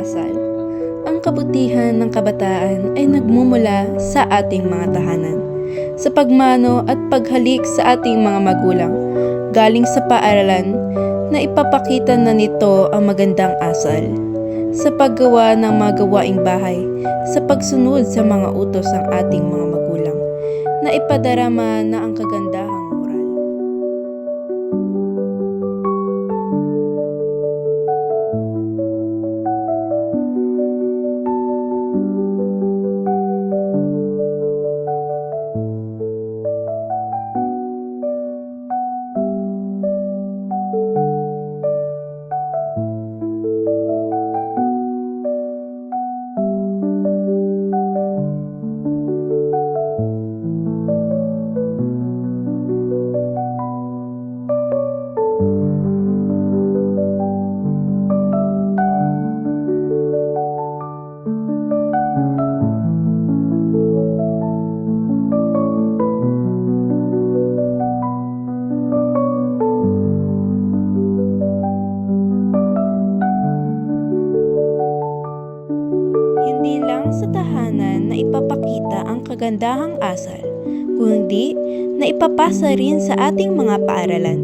asal. Ang kabutihan ng kabataan ay nagmumula sa ating mga tahanan, sa pagmano at paghalik sa ating mga magulang, galing sa paaralan na ipapakita na nito ang magandang asal, sa paggawa ng mga gawaing bahay, sa pagsunod sa mga utos ng ating mga magulang, na ipadarama na ang kagandahang moral. Hindi lang sa tahanan na ipapakita ang kagandahang asal, kundi na ipapasa rin sa ating mga paaralan,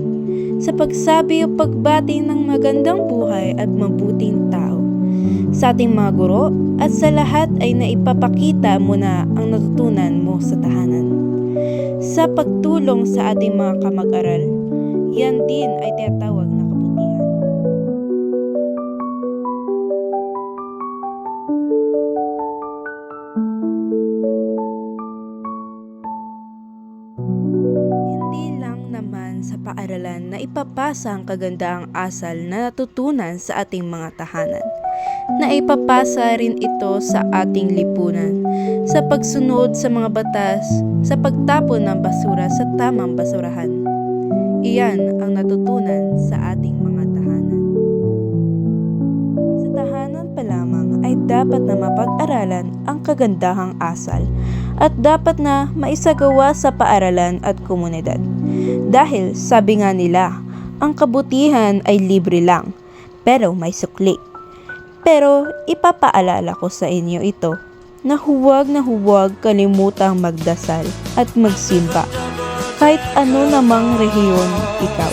sa pagsabi o pagbati ng magandang buhay at mabuting tao. Sa ating mga guro at sa lahat ay naipapakita mo na ang natutunan mo sa tahanan. Sa pagtulong sa ating mga kamag-aral, yan din ay tinatawag na kabutihan. Hindi lang naman sa paaralan na ipapasa ang kagandahang asal na natutunan sa ating mga tahanan, na ipapasa rin ito sa ating lipunan, sa pagsunod sa mga batas, sa pagtapon ng basura sa tamang basurahan. Iyan ang natutunan sa ating mga tahanan. Sa tahanan pa lamang ay dapat na mapag-aralan ang kagandahang asal at dapat na maisagawa sa paaralan at komunidad. Dahil sabi nga nila, ang kabutihan ay libre lang, pero may sukli. Pero ipapaalala ko sa inyo ito, na huwag kalimutang magdasal at magsimba, kahit ano namang rehiyon ikaw.